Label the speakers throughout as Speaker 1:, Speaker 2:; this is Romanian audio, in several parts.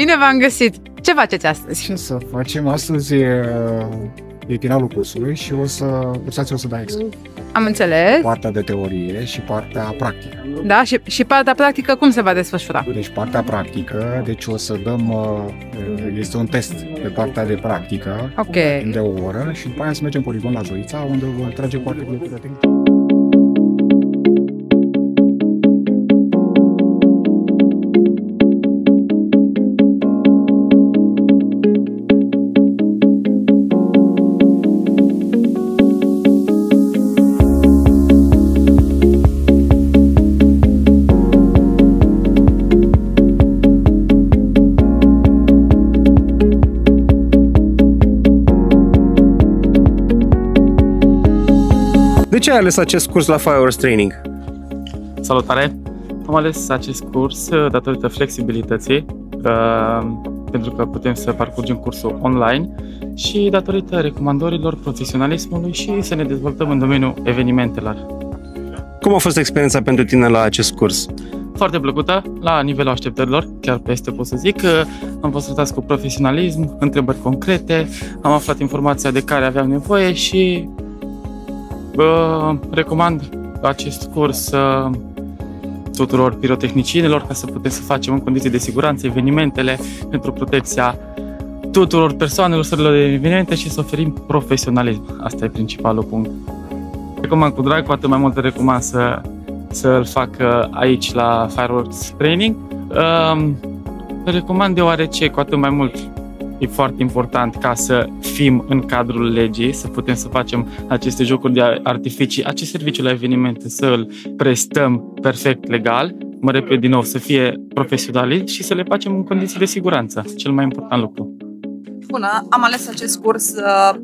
Speaker 1: Bine v-am găsit! Ce faceți astăzi?
Speaker 2: Ce să facem? Astăzi e finalul cursului și o să dai examen.
Speaker 1: Am înțeles.
Speaker 2: Partea de teorie și partea practică.
Speaker 1: Da? Și partea practică cum se va desfășura?
Speaker 2: Deci partea practică, o să dăm, este un test pe partea de practică, de o oră și după aia să mergem poligon la Zoița, unde vom trage cu articole pirotehnice.
Speaker 3: De ce ai ales acest curs la Fireworks Training?
Speaker 4: Salutare! Am ales acest curs datorită flexibilității, pentru că putem să parcurgem cursul online și datorită recomandărilor, profesionalismului și să ne dezvoltăm în domeniul evenimentelor.
Speaker 3: Cum a fost experiența pentru tine la acest curs?
Speaker 4: Foarte plăcută, la nivelul așteptărilor, chiar peste pot să zic. Am fost tratați cu profesionalism, întrebări concrete, am aflat informația de care aveam nevoie și recomand acest curs tuturor pirotehnicienilor ca să putem să facem în condiții de siguranță evenimentele pentru protecția tuturor persoanelor, sărilor de evenimente și să oferim profesionalism. Asta e principalul punct. Recomand cu drag, cu atât mai mult recomand să-l fac aici la Fireworks Training. Recomand deoarece cu atât mai mult e foarte important ca să fim în cadrul legii, să putem să facem aceste jocuri de artificii, acest serviciu la evenimente, să îl prestăm perfect legal, mă repet din nou, să fie profesionali și să le facem în condiții de siguranță, cel mai important lucru.
Speaker 5: Bună, am ales acest curs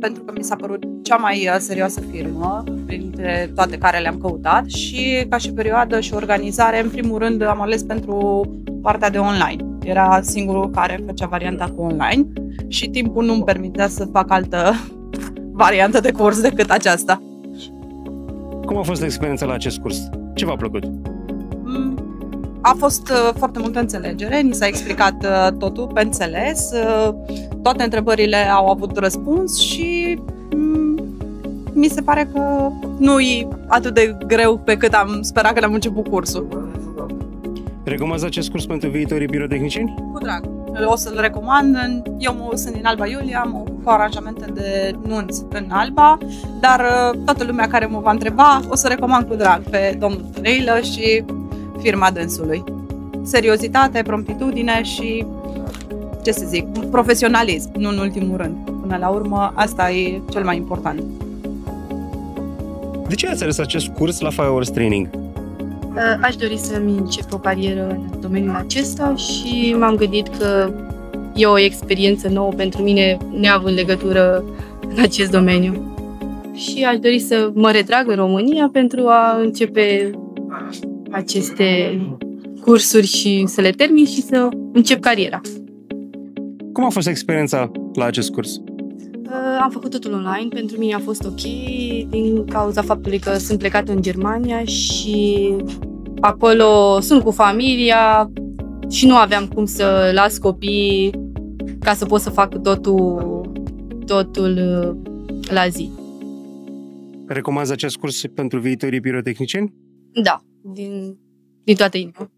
Speaker 5: pentru că mi s-a părut cea mai serioasă firmă printre toate care le-am căutat și ca și perioadă și organizare, în primul rând am ales pentru partea de online. Era singurul care făcea varianta cu online și timpul nu îmi permitea să fac altă variantă de curs decât aceasta.
Speaker 3: Cum a fost experiența la acest curs? Ce v-a plăcut?
Speaker 5: A fost foarte multă înțelegere, ni s-a explicat totul pe înțeles, toate întrebările au avut răspuns și mi se pare că nu e atât de greu pe cât am sperat când am început cursul.
Speaker 3: Recomanzi acest curs pentru viitorii pirotehnicieni?
Speaker 5: Cu drag. O să-l recomand. Eu sunt din Alba Iulia, am cu aranjamente de nunți în Alba, dar toată lumea care mă va întreba o să recomand cu drag pe domnul Treilă și firma dânsului. Seriozitate, promptitudine și, ce să zic, profesionalism, nu în ultimul rând. Până la urmă, asta e cel mai important.
Speaker 3: De ce ați ales acest curs la Fireworks Training?
Speaker 6: Aș dori să-mi încep o carieră în domeniul acesta și m-am gândit că e o experiență nouă pentru mine, neavând legătură în acest domeniu. Și aș dori să mă retrag în România pentru a începe aceste cursuri și să le termin și să încep cariera.
Speaker 3: Cum a fost experiența la acest curs?
Speaker 6: Am făcut totul online, pentru mine a fost ok din cauza faptului că sunt plecat în Germania și acolo sunt cu familia și nu aveam cum să las copiii ca să pot să fac totul la zi.
Speaker 3: Recomanzi acest curs pentru viitorii pirotehnicieni?
Speaker 6: Da, din toată inima.